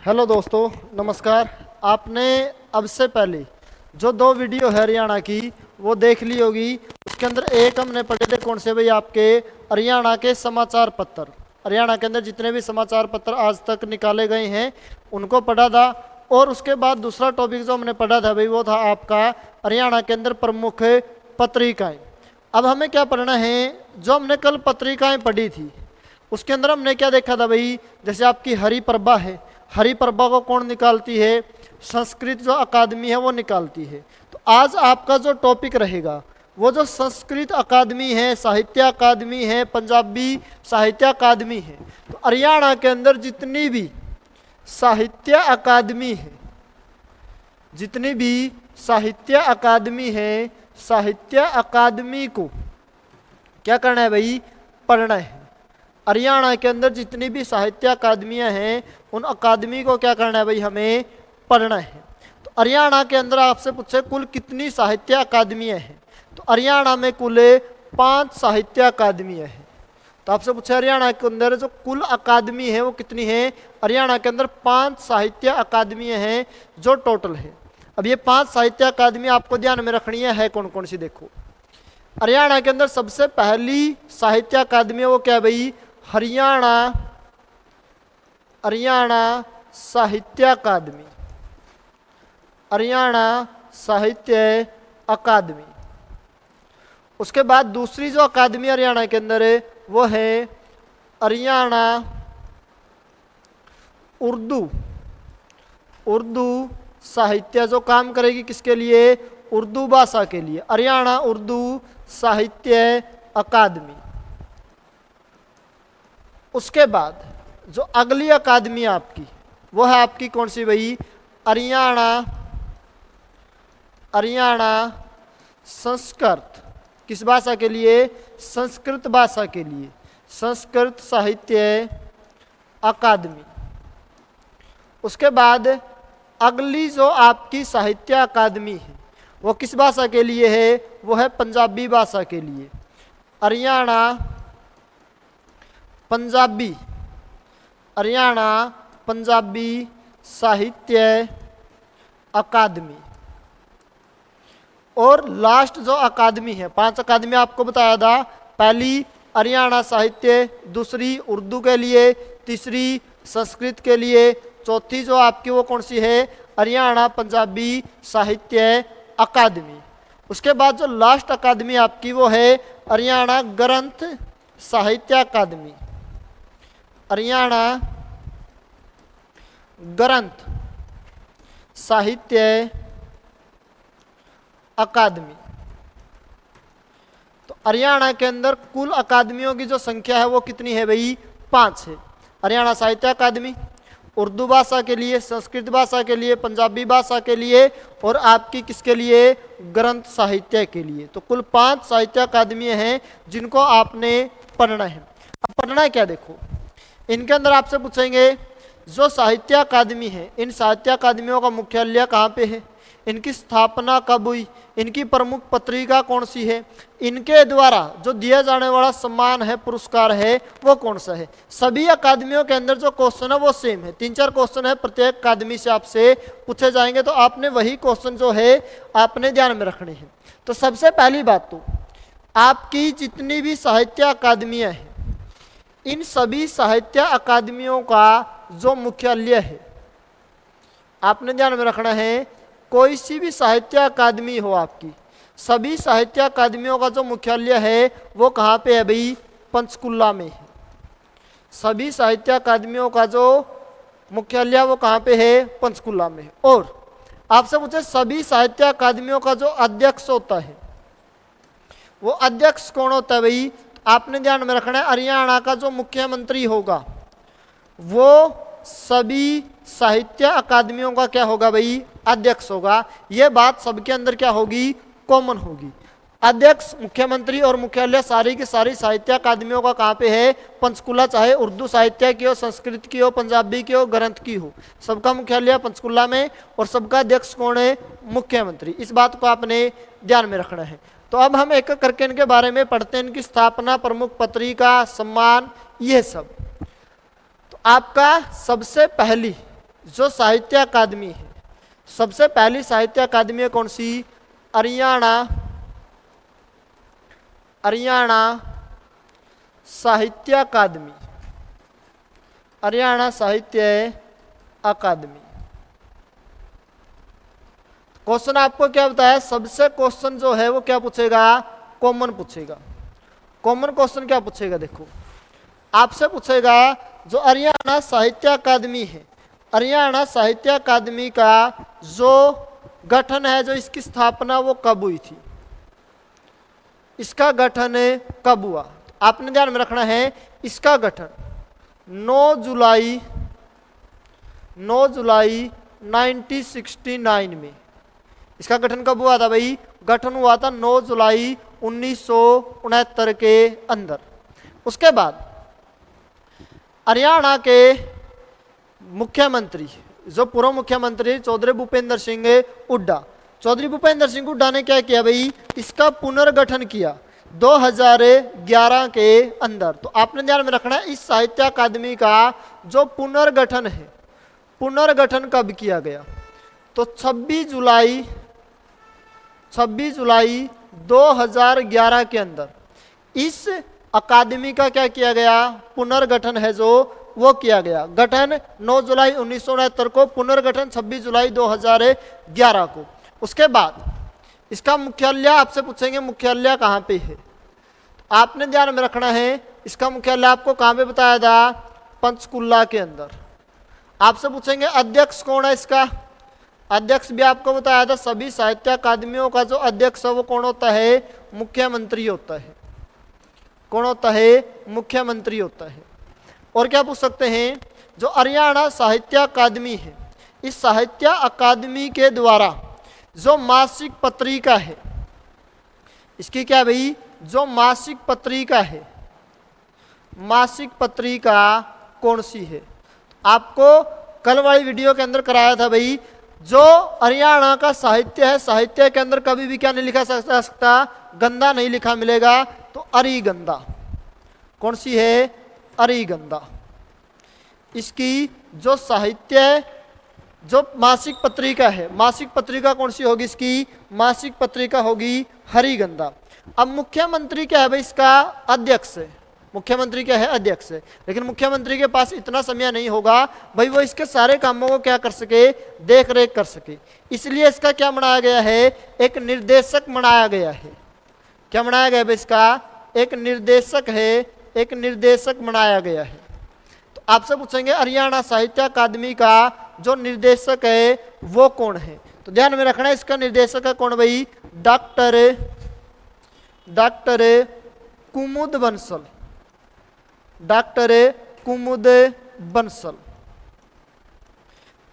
Hello दोस्तों, नमस्कार। आपने अब से पहले जो दो वीडियो है हरियाणा की वो देख ली होगी। उसके अंदर एक हमने पढ़े थे, कौन से भाई, आपके हरियाणा के समाचार पत्र। हरियाणा के अंदर जितने भी समाचार पत्र आज तक निकाले गए हैं उनको पढ़ा था। और उसके बाद दूसरा टॉपिक जो हमने पढ़ा था भाई वो था आपका हरियाणा के अंदर प्रमुख पत्रिकाएं। अब हमें क्या पढ़ना है, जो हमने कल पत्रिकाएं पढ़ी थी उसके अंदर हमने क्या देखा था भाई, जैसे आपकी हरिप्रभा है, हरिप्रभा को कौन निकालती है? संस्कृत जो अकादमी है वो निकालती है। तो आज आपका जो टॉपिक रहेगा वो जो संस्कृत अकादमी है, साहित्य अकादमी है, पंजाबी साहित्य अकादमी है। तो हरियाणा के अंदर जितनी भी साहित्य अकादमी है, जितनी भी साहित्य अकादमी है, साहित्य अकादमी को क्या करना है भाई? पढ़ना है। हरियाणा के अंदर जितनी भी साहित्य अकादमियां हैं उन अकादमी को क्या करना है भाई? हमें पढ़ना है। तो हरियाणा के अंदर आपसे पूछे कुल कितनी साहित्य अकादमियां हैं, तो हरियाणा में कुल 5 साहित्य अकादमियां हैं। तो आपसे पूछे हरियाणा के अंदर जो कुल अकादमी है वो कितनी है? हरियाणा के अंदर 5 साहित्य अकादमियां हैं जो टोटल है। अब ये 5 साहित्य अकादमी आपको ध्यान में रखनी है कौन कौन सी? देखो, हरियाणा के अंदर सबसे पहली साहित्य अकादमी है वो क्या है भाई? हरियाणा साहित्य अकादमी। हरियाणा साहित्य अकादमी। उसके बाद दूसरी जो अकादमी हरियाणा के अंदर है वो है हरियाणा उर्दू साहित्य, जो काम करेगी किसके लिए? उर्दू भाषा के लिए। हरियाणा उर्दू साहित्य अकादमी। उसके बाद जो अगली अकादमी आपकी वो है आपकी कौन सी भाई? हरियाणा संस्कृत। किस भाषा के लिए? संस्कृत भाषा के लिए। संस्कृत साहित्य अकादमी। उसके बाद अगली जो आपकी साहित्य अकादमी है वो किस भाषा के लिए है? वो है पंजाबी भाषा के लिए। हरियाणा पंजाबी साहित्य अकादमी। और लास्ट जो अकादमी है, 5 अकादमी आपको बताया था। पहली हरियाणा साहित्य, दूसरी उर्दू के लिए, तीसरी संस्कृत के लिए, चौथी जो आपकी वो कौन सी है? हरियाणा पंजाबी साहित्य अकादमी। उसके बाद जो लास्ट अकादमी आपकी वो है हरियाणा ग्रंथ साहित्य अकादमी। हरियाणा ग्रंथ साहित्य अकादमी। तो हरियाणा के अंदर कुल अकादमियों की जो संख्या है वो कितनी है भाई? 5 है। हरियाणा साहित्य अकादमी उर्दू भाषा के लिए, संस्कृत भाषा के लिए, पंजाबी भाषा के लिए और आपकी किसके लिए? ग्रंथ साहित्य के लिए। तो कुल 5 साहित्य अकादमियां हैं जिनको आपने पढ़ना है। अब पढ़ना है क्या? देखो, इनके अंदर आपसे पूछेंगे जो साहित्य अकादमी है, इन साहित्य अकादमियों का मुख्यालय कहाँ पे है, इनकी स्थापना कब हुई, इनकी प्रमुख पत्रिका कौन सी है, इनके द्वारा जो दिया जाने वाला सम्मान है, पुरस्कार है, वो कौन सा है। सभी अकादमियों के अंदर जो क्वेश्चन है वो सेम है। 3-4 क्वेश्चन है प्रत्येक अकादमी से आपसे पूछे जाएंगे। तो आपने वही क्वेश्चन जो है आपने ध्यान में रखने हैं। तो सबसे पहली बात तो आपकी जितनी भी साहित्य अकादमियां हैं, इन सभी साहित्य अकादमियों का जो मुख्यालय है आपने ध्यान में रखना है। कोई सी भी साहित्य अकादमी हो आपकी, सभी साहित्य अकादमियों का जो मुख्यालय है वो कहाँ पे है भाई? पंचकुला में है। सभी साहित्य अकादमियों का जो मुख्यालय वो कहाँ पे है? पंचकुला में है। और आपसे पूछे सभी साहित्य अकादमियों का जो अध्यक्ष होता है वो अध्यक्ष कौन होता है भाई? आपने ध्यान में रखना है हरियाणा का जो मुख्यमंत्री होगा वो सभी साहित्य अकादमियों का क्या होगा भाई? अध्यक्ष होगा। यह बात सबके अंदर क्या होगी? कॉमन होगी। अध्यक्ष, मुख्यमंत्री और मुख्यालय सारी की सारी साहित्य अकादमियों का कहाँ पे है? पंचकुला। चाहे उर्दू साहित्य की हो, संस्कृत की हो, पंजाबी की हो, ग्रंथ की हो, सबका मुख्यालय पंचकुला में और सबका अध्यक्ष कौन है? मुख्यमंत्री। इस बात को आपने ध्यान में रखना है। तो अब हम एक एक करके इनके बारे में पढ़ते हैं, इनकी स्थापना, प्रमुख पत्रिका, सम्मान, ये सब। तो आपका सबसे पहली जो साहित्य अकादमी है, सबसे पहली साहित्य अकादमी है कौन सी? हरियाणा साहित्य अकादमी, हरियाणा साहित्य अकादमी। क्वेश्चन आपको क्या बताया? सबसे क्वेश्चन जो है वो क्या पूछेगा? कॉमन पूछेगा। कॉमन क्वेश्चन क्या पूछेगा? देखो, आपसे पूछेगा जो हरियाणा साहित्य अकादमी है, हरियाणा साहित्य अकादमी का जो गठन है, जो इसकी स्थापना वो कब हुई थी? इसका गठन कब हुआ? तो आपने ध्यान में रखना है इसका गठन 9 जुलाई 1969 में। इसका गठन कब हुआ था भाई? गठन हुआ था 9 जुलाई 1969 के अंदर। उसके बाद हरियाणा के मुख्यमंत्री, जो पूर्व मुख्यमंत्री चौधरी भूपेंद्र सिंह हुड्डा, चौधरी भूपेंद्र सिंह हुड्डा ने क्या किया भाई? इसका पुनर्गठन किया 2011 के अंदर। तो आपने ध्यान में रखना है इस साहित्य अकादमी का जो पुनर्गठन है, पुनर्गठन कब किया गया? तो 26 जुलाई 2011 के अंदर इस अकादमी का क्या किया गया? पुनर्गठन है जो वो किया गया। गठन 9 जुलाई 1969 को, पुनर्गठन 26 जुलाई 2011 को। उसके बाद इसका मुख्यालय आपसे पूछेंगे मुख्यालय कहाँ पे है? आपने ध्यान में रखना है इसका मुख्यालय आपको कहाँ पे बताया था? पंचकुला के अंदर। आपसे पूछेंगे अध्यक्ष कौन है इसका? अध्यक्ष भी आपको बताया था, सभी साहित्य अकादमियों का जो अध्यक्ष है वो कौन होता है? मुख्यमंत्री होता है। कौन होता है? मुख्यमंत्री होता है। और क्या पूछ सकते हैं? जो हरियाणा साहित्य अकादमी है, इस साहित्य अकादमी के द्वारा जो मासिक पत्रिका है, इसकी क्या भाई? जो मासिक पत्रिका है, मासिक पत्रिका कौन सी है? आपको कल वाली वीडियो के अंदर कराया था भाई, जो हरियाणा का साहित्य है, साहित्य के अंदर कभी भी क्या नहीं लिखा जा सकता? गंदा नहीं लिखा मिलेगा। तो अरिगंधा कौन सी है? अरिगंधा। इसकी जो साहित्य, जो मासिक पत्रिका है, मासिक पत्रिका कौन सी होगी? इसकी मासिक पत्रिका होगी हरिगंधा। अब मुख्यमंत्री क्या है भाई? इसका अध्यक्ष है। मुख्यमंत्री क्या है? अध्यक्ष है। लेकिन मुख्यमंत्री के पास इतना समय नहीं होगा भाई वो इसके सारे कामों को क्या कर सके? देख रेख कर सके। इसलिए इसका क्या बनाया गया है? एक निर्देशक बनाया गया है। क्या बनाया गया है इसका? एक निर्देशक है, एक निर्देशक बनाया गया है। तो आपसे पूछेंगे हरियाणा साहित्य अकादमी का जो निर्देशक है वो कौन है? तो ध्यान में रखना है इसका निर्देशक है कौन भाई? डॉक्टर कुमुद बंसल। डॉक्टर कुमुद बंसल।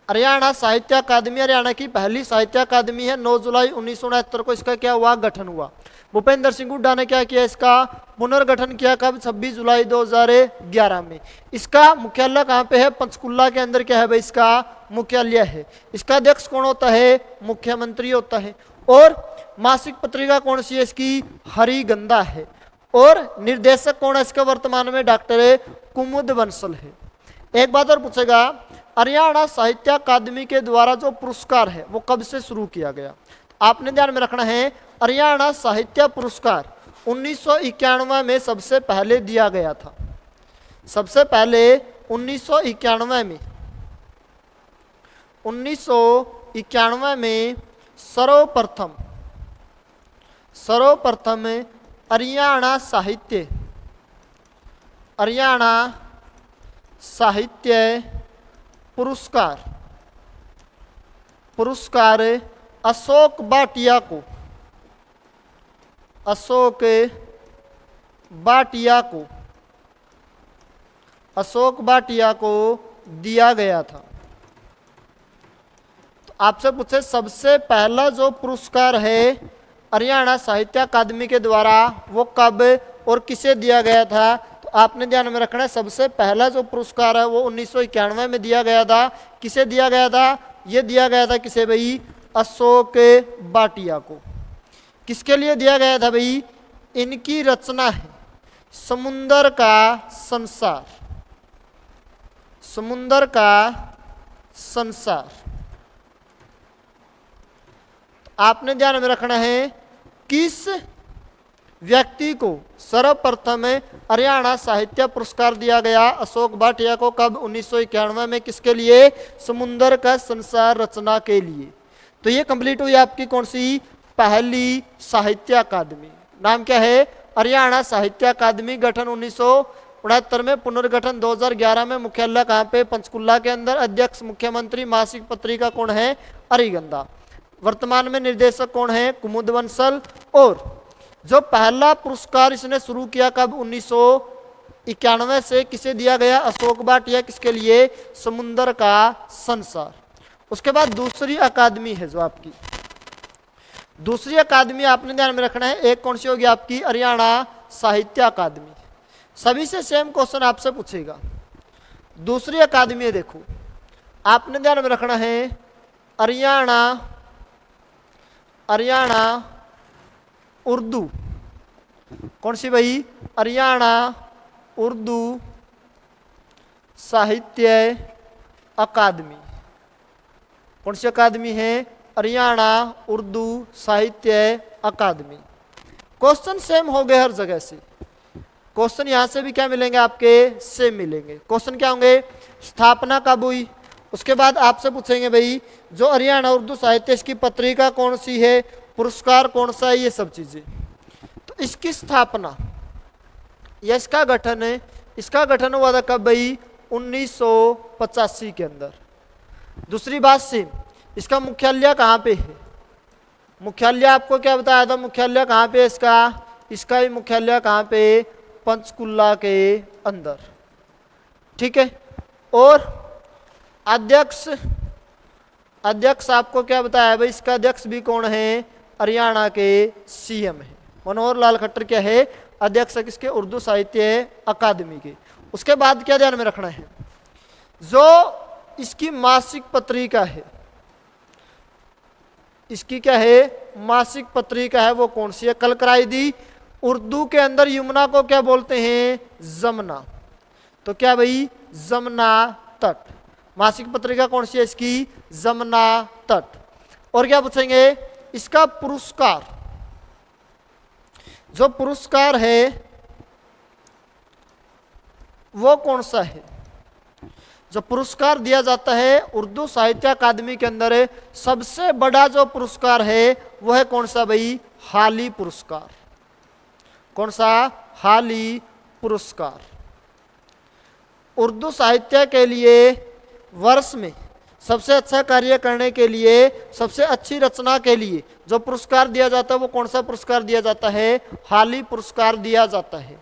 हरियाणा साहित्य अकादमी हरियाणा की पहली साहित्य अकादमी है। 9 जुलाई 1969 को इसका क्या हुआ? गठन हुआ। भूपेंद्र सिंह हुड्डा ने क्या किया? इसका पुनर्गठन किया कब? 26 जुलाई 2011 में। इसका मुख्यालय कहाँ पे है? पंचकुला के अंदर क्या है भाई? इसका मुख्यालय है। इसका अध्यक्ष कौन होता है? मुख्यमंत्री होता है। और मासिक पत्रिका कौन सी है? इसकी हरिगंधा है। और निर्देशक कौन है इसका वर्तमान में? डॉक्टर कुमुद बंसल है। एक बात और पूछेगा, हरियाणा साहित्य अकादमी के द्वारा जो पुरस्कार है वो कब से शुरू किया गया? आपने ध्यान में रखना है हरियाणा साहित्य पुरस्कार 1991 में सबसे पहले दिया गया था। सबसे पहले 1991 में 1991 में सर्वप्रथम हरियाणा साहित्य पुरस्कार अशोक भाटिया को दिया गया था। तो आपसे पूछे सबसे पहला जो पुरस्कार है हरियाणा साहित्य अकादमी के द्वारा वो कब और किसे दिया गया था? तो आपने ध्यान में रखना है सबसे पहला जो पुरस्कार है वो 1991 में दिया गया था। किसे दिया गया था? ये दिया गया था किसे भाई? अशोक भाटिया को। किसके लिए दिया गया था भाई? इनकी रचना है समुंदर का संसार। आपने ध्यान में रखना है किस व्यक्ति को सर्वप्रथम हरियाणा साहित्य पुरस्कार दिया गया अशोक भाटिया को, कब? 1991 में। किसके लिए? समुंदर का संसार रचना के लिए। तो ये कंप्लीट हुई आपकी कौन सी? पहली साहित्य अकादमी। नाम क्या है? हरियाणा साहित्य अकादमी। गठन 1969 में, पुनर्गठन 2011 में। मुख्यालय कहाँ पे? पंचकुला के अंदर। अध्यक्ष मुख्यमंत्री। मासिक पत्रिका कौन है? अरिगंधा। वर्तमान में निर्देशक कौन है? कुमुद बंसल। और जो पहला पुरस्कार इसने शुरू किया कब? 1991 से। किसे दिया गया? अशोक भाटिया। किसके लिए? समुंदर का संसार। उसके बाद दूसरी अकादमी है जो आपकी, दूसरी अकादमी आपने ध्यान में रखना है। एक कौन सी होगी आपकी? हरियाणा साहित्य अकादमी। सभी से सेम क्वेश्चन आपसे पूछेगा। दूसरी अकादमी है, देखो आपने ध्यान में रखना है हरियाणा उर्दू। कौन सी भाई? हरियाणा उर्दू साहित्य अकादमी। कौन सी अकादमी है? हरियाणा उर्दू साहित्य अकादमी। क्वेश्चन सेम हो गए हर जगह से। क्वेश्चन यहां से भी क्या मिलेंगे आपके? सेम मिलेंगे। क्वेश्चन क्या होंगे? स्थापना कब हुई? उसके बाद आपसे पूछेंगे भाई जो हरियाणा उर्दू साहित्य, इसकी पत्रिका कौन सी है, पुरस्कार कौन सा है, ये सब चीजें। तो इसकी स्थापना या इसका गठन है, इसका गठन हुआ था कब भाई? 1985 के अंदर। दूसरी बात सेम, इसका मुख्यालय कहाँ पे है? मुख्यालय आपको क्या बताया था? मुख्यालय कहाँ पे इसका? इसका ही मुख्यालय कहाँ पे? पंचकुला के अंदर। ठीक है। और अध्यक्ष आपको क्या बताया भाई? इसका अध्यक्ष भी कौन है? हरियाणा के सीएम है मनोहर लाल खट्टर। क्या है? अध्यक्ष किसके? उर्दू साहित्य अकादमी के। उसके बाद क्या ध्यान में रखना है? जो इसकी मासिक पत्रिका है, इसकी क्या है? मासिक पत्रिका है, वो कौन सी है? कल कराई दी। उर्दू के अंदर यमुना को क्या बोलते हैं? जमुना। तो क्या भाई? जमुना तट। मासिक पत्रिका कौन सी है इसकी? जमुना तट। और क्या पूछेंगे? इसका पुरस्कार, जो पुरस्कार है वो कौन सा है? जो पुरस्कार दिया जाता है उर्दू साहित्य अकादमी के अंदर है, सबसे बड़ा जो पुरस्कार है वो है कौन सा भाई? हाली पुरस्कार। कौन सा? हाली पुरस्कार। उर्दू साहित्य के लिए वर्ष में सबसे अच्छा कार्य करने के लिए, सबसे अच्छी रचना के लिए जो पुरस्कार दिया जाता है वो कौन सा पुरस्कार दिया जाता है? हाली पुरस्कार दिया जाता है।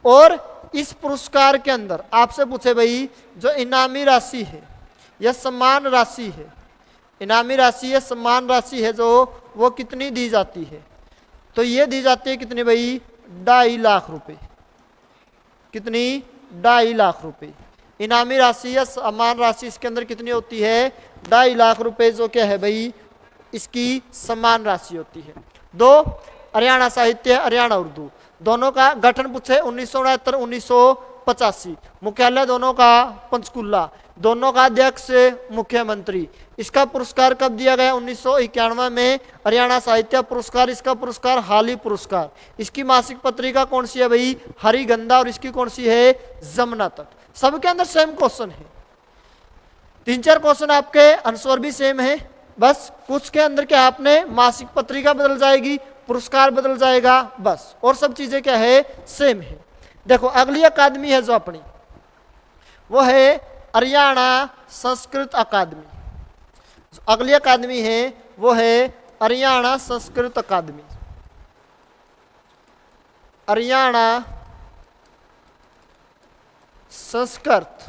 और इस पुरस्कार के अंदर आपसे पूछे भाई जो इनामी राशि है या सम्मान राशि है, इनामी राशि या सम्मान राशि है जो, वो कितनी दी जाती है? तो ये दी जाती है कितनी भाई? 2.5 लाख रुपए। कितनी? 2.5 लाख रुपए। इनामी राशि या सम्मान राशि इसके अंदर कितनी होती है? 2.5 लाख रुपए जो क्या है भाई? इसकी सम्मान राशि होती है। दो, हरियाणा साहित्य हरियाणा उर्दू, दोनों का गठन पूछे 1969 1985। मुख्यालय दोनों का पंचकुला। दोनों का अध्यक्ष मुख्यमंत्री। इसका पुरस्कार कब दिया गया? 1991 में हरियाणा साहित्य पुरस्कार। इसका पुरस्कार हाली पुरस्कार। इसकी मासिक पत्रिका कौन सी है भाई? हरिगंधा। और इसकी कौन सी है? जमुना तट। सबके अंदर सेम क्वेश्चन है। 3-4 क्वेश्चन आपके आंसर भी सेम है, बस कुछ के अंदर क्या आपने मासिक पत्रिका बदल जाएगी, पुरस्कार बदल जाएगा, बस। और सब चीजें क्या है? सेम है। देखो अगली अकादमी है जो अपनी, वो है हरियाणा संस्कृत अकादमी। अगली अकादमी है वो है हरियाणा संस्कृत अकादमी। हरियाणा संस्कृत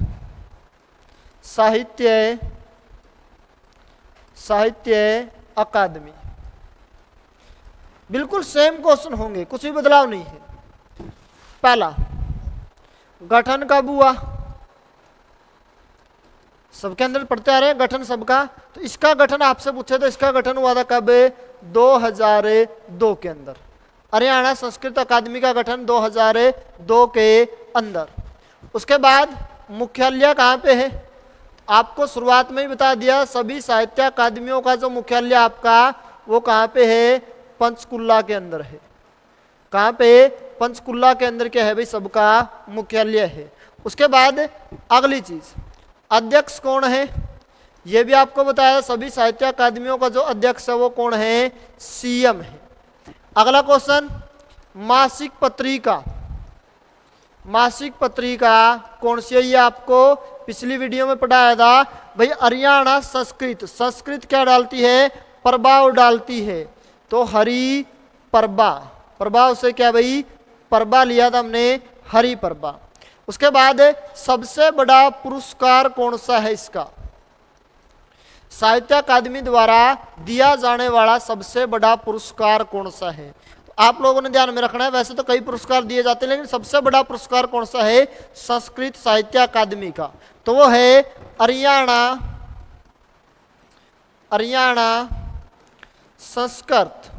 साहित्य अकादमी। बिल्कुल सेम क्वेश्चन होंगे, कुछ भी बदलाव नहीं है। पहला, गठन कब हुआ? सबके अंदर पढ़ते आ रहे हैं गठन सबका। तो इसका गठन आपसे पूछे तो इसका गठन हुआ था कब? 2002 के अंदर। हरियाणा संस्कृत अकादमी का गठन 2002 के अंदर। उसके बाद मुख्यालय कहाँ पे है? आपको शुरुआत में ही बता दिया, सभी साहित्य अकादमियों का जो मुख्यालय आपका वो कहाँ पे है? पंचकुला के अंदर है। कहाँ पे? पंचकुला के अंदर क्या है भाई? सबका मुख्यालय है। उसके बाद अगली चीज, अध्यक्ष कौन है? ये भी आपको बताया, सभी साहित्य अकादमियों का जो अध्यक्ष है वो कौन है? सीएम है। अगला क्वेश्चन, मासिक पत्रिका। मासिक पत्रिका कौन सी है? ये आपको पिछली वीडियो में पढ़ाया था भाई। हरियाणा संस्कृत, संस्कृत क्या डालती है? प्रभाव डालती है, तो हरि प्रभा, प्रभाव से क्या भाई? प्रभा लिया था हमने, हरि प्रभा। उसके बाद सबसे बड़ा पुरस्कार कौन सा है इसका? साहित्य अकादमी द्वारा दिया जाने वाला सबसे बड़ा पुरस्कार कौन सा है? तो आप लोगों ने ध्यान में रखना है, वैसे तो कई पुरस्कार दिए जाते हैं, लेकिन सबसे बड़ा पुरस्कार कौन सा है संस्कृत साहित्य अकादमी का? तो वो है हरियाणा, हरियाणा संस्कृत,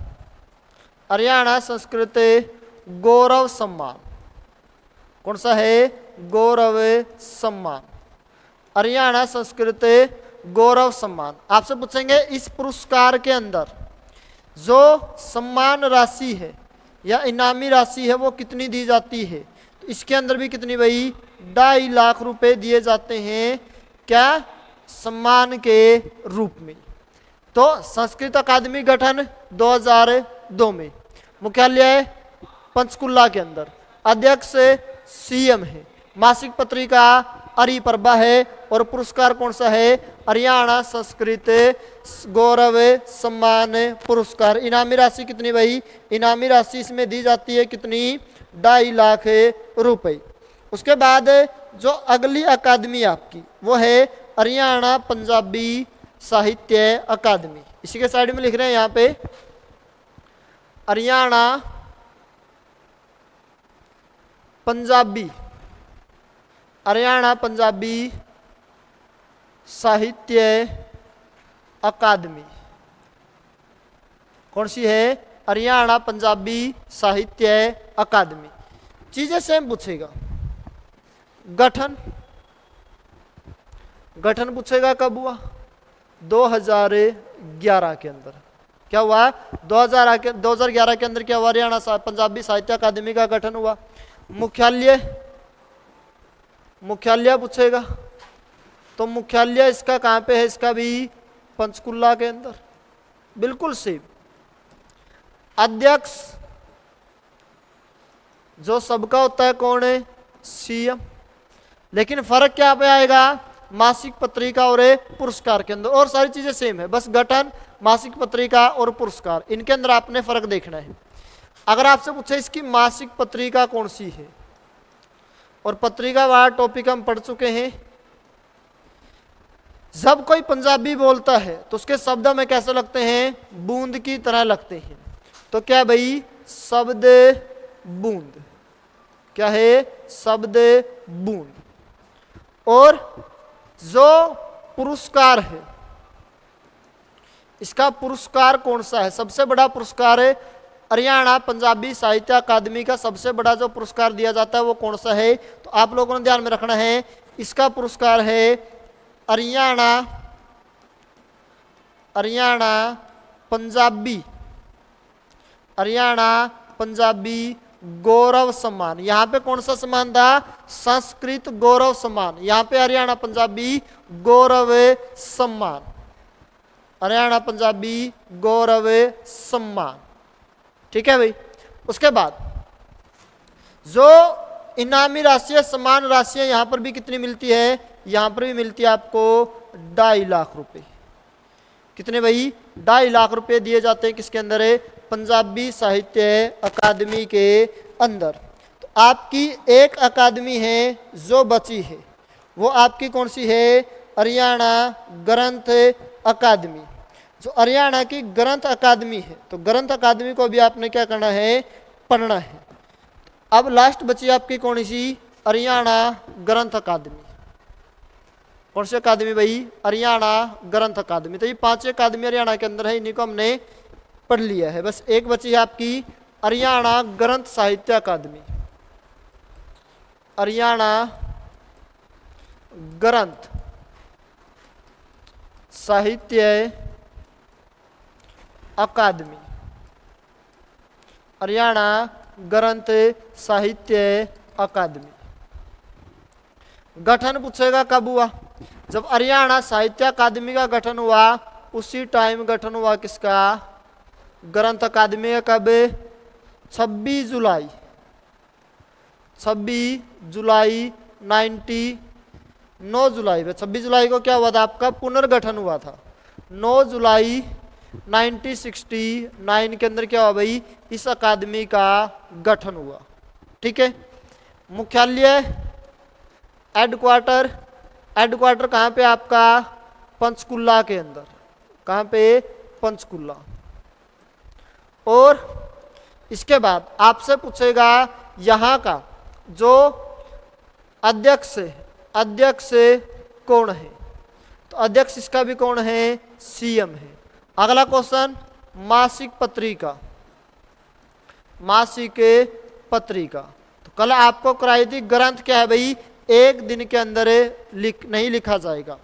हरियाणा संस्कृत गौरव सम्मान। कौन सा है? गौरव सम्मान, हरियाणा संस्कृत गौरव सम्मान। आपसे पूछेंगे इस पुरस्कार के अंदर जो सम्मान राशि है या इनामी राशि है वो कितनी दी जाती है? तो इसके अंदर भी कितनी भाई? 2.5 लाख रुपए दिए जाते हैं, क्या? सम्मान के रूप में। तो संस्कृत अकादमी गठन 2002 में, मुख्यालय पंचकुला के अंदर, अध्यक्ष सीएम है, मासिक पत्रिका हरि प्रभा है, और पुरस्कार कौन सा है? हरियाणा संस्कृत गौरव सम्मान पुरस्कार। इनामी राशि कितनी भाई? इनामी राशि इसमें दी जाती है कितनी? 2.5 लाख रुपए। उसके बाद जो अगली अकादमी आपकी वो है हरियाणा पंजाबी साहित्य अकादमी। इसी के साइड में लिख रहे हैं यहाँ पे, हरियाणा पंजाबी, हरियाणा पंजाबी साहित्य अकादमी। कौन सी है? हरियाणा पंजाबी साहित्य अकादमी। चीजें सेम पूछेगा। गठन, गठन पूछेगा कब हुआ? 2011 के अंदर। क्या हुआ? 2011 के अंदर क्या हुआ? हरियाणा पंजाबी साहित्य अकादमी का गठन हुआ। मुख्यालय, मुख्यालय पूछेगा, तो मुख्यालय इसका कहां पे है? इसका भी पंचकुला के अंदर, बिल्कुल सेम। अध्यक्ष जो सबका होता है कौन है? सीएम। लेकिन फर्क क्या पे आएगा? मासिक पत्रिका और पुरस्कार के अंदर, और सारी चीजें सेम है, बस गठन, मासिक पत्रिका और पुरस्कार, इनके अंदर आपने फर्क देखना है। अगर आपसे पूछे इसकी मासिक पत्रिका कौन सी है, और पत्रिका वाला टॉपिक हम पढ़ चुके हैं। जब कोई पंजाबी बोलता है तो उसके शब्द में कैसे लगते हैं? बूंद की तरह लगते हैं। तो क्या भाई? शब्द बूंद। क्या है? शब्द बूंद। और जो पुरस्कार है, इसका पुरस्कार कौन सा है? सबसे बड़ा पुरस्कार है हरियाणा पंजाबी साहित्य अकादमी का सबसे बड़ा जो पुरस्कार दिया जाता है वो कौन सा है? तो आप लोगों ने ध्यान में रखना है, इसका पुरस्कार है हरियाणा, हरियाणा पंजाबी, हरियाणा पंजाबी गौरव सम्मान। यहां पे कौन सा सम्मान था? संस्कृत गौरव सम्मान। यहां पे हरियाणा पंजाबी गौरव सम्मान, हरियाणा पंजाबी गौरव सम्मान। ठीक है भाई। उसके बाद जो इनामी राशि, समान राशियां यहां पर भी कितनी मिलती है? यहां पर भी मिलती है आपको 2.5 लाख रुपए। कितने भाई? 2.5 लाख रुपए दिए जाते हैं किसके अंदर है? पंजाबी साहित्य अकादमी के अंदर। तो आपकी एक अकादमी है जो बची है, वो आपकी कौन सी है? हरियाणा ग्रंथ अकादमी। जो हरियाणा की ग्रंथ अकादमी है, तो ग्रंथ अकादमी को भी आपने क्या करना है? पढ़ना है। अब लास्ट बची आपकी कौन सी? हरियाणा ग्रंथ अकादमी। कौन सी अकादमी भाई? हरियाणा ग्रंथ अकादमी। तो ये 5 अकादमी हरियाणा के अंदर है, इन्हीं को हमने पढ़ लिया है। बस एक बची है आपकी हरियाणा ग्रंथ साहित्य अकादमी, हरियाणा ग्रंथ साहित्य अकादमी, हरियाणा ग्रंथ साहित्य अकादमी। गठन पूछेगा कब हुआ, जब हरियाणा साहित्य अकादमी का गठन हुआ उसी टाइम गठन हुआ किसका, ग्रंथ अकादमी का। कब, 26 जुलाई 9 जुलाई में 26 जुलाई को क्या हुआ था, आपका पुनर्गठन हुआ था। 9 जुलाई 1969 के अंदर क्या हुआ भाई, इस अकादमी का गठन हुआ। ठीक है। मुख्यालय, हेडक्वार्टर कहाँ पे आपका, पंचकुला के अंदर। कहाँ पे, पंचकुला। और इसके बाद आपसे पूछेगा यहाँ का जो अध्यक्ष कौन है, तो अध्यक्ष इसका भी कौन है, सीएम है। अगला क्वेश्चन, मासिक पत्रिका। तो कल आपको कराई थी, ग्रंथ क्या है भाई, एक दिन के अंदर नहीं लिखा जाएगा।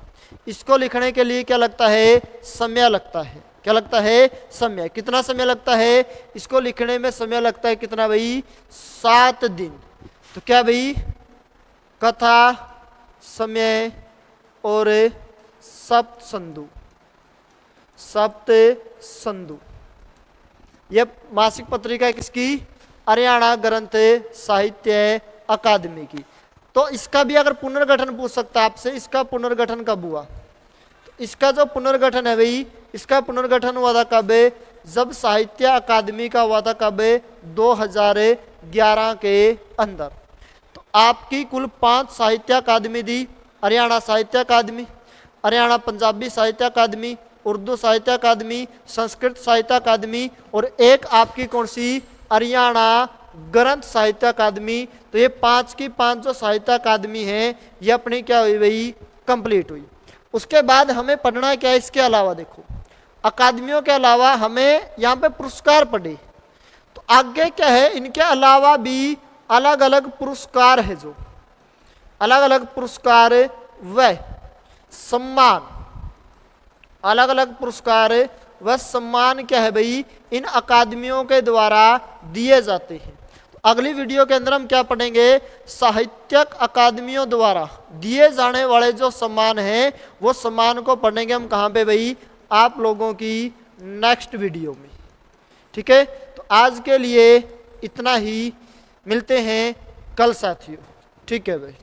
इसको लिखने के लिए क्या लगता है, समय लगता है। क्या लगता है, समय। कितना समय लगता है, इसको लिखने में समय लगता है कितना भाई, 7 दिन। तो क्या भाई, कथा, समय और सप्त संधु। यह मासिक पत्रिका है किसकी, हरियाणा ग्रंथ साहित्य अकादमी की। तो इसका भी अगर पुनर्गठन पूछ सकता है आपसे, इसका पुनर्गठन कब हुआ, तो इसका जो पुनर्गठन है भाई, इसका पुनर्गठन हुआ था कब, जब साहित्य अकादमी का हुआ था कब, 2011 के अंदर। तो आपकी कुल 5 साहित्य अकादमी दी, हरियाणा साहित्य अकादमी, हरियाणा पंजाबी साहित्य अकादमी, उर्दू साहित्य अकादमी, संस्कृत साहित्य अकादमी, और एक आपकी कौन सी, हरियाणा ग्रंथ साहित्य अकादमी। तो ये 5 की 5 जो साहित्य अकादमी है ये अपनी क्या हुई भाई, कंप्लीट हुई। उसके बाद हमें पढ़ना क्या है, इसके अलावा देखो, अकादमियों के अलावा हमें यहाँ पे पुरस्कार पढ़े। तो आगे क्या है, इनके अलावा भी अलग अलग पुरस्कार है, जो अलग अलग पुरस्कार व सम्मान, अलग अलग पुरस्कार व सम्मान क्या है भाई, इन अकादमियों के द्वारा दिए जाते हैं। तो अगली वीडियो के अंदर हम क्या पढ़ेंगे, साहित्यक अकादमियों द्वारा दिए जाने वाले जो सम्मान हैं वो सम्मान को पढ़ेंगे हम कहाँ पे भाई, आप लोगों की नेक्स्ट वीडियो में। ठीक है। तो आज के लिए इतना ही, मिलते हैं कल साथियों। ठीक है भाई।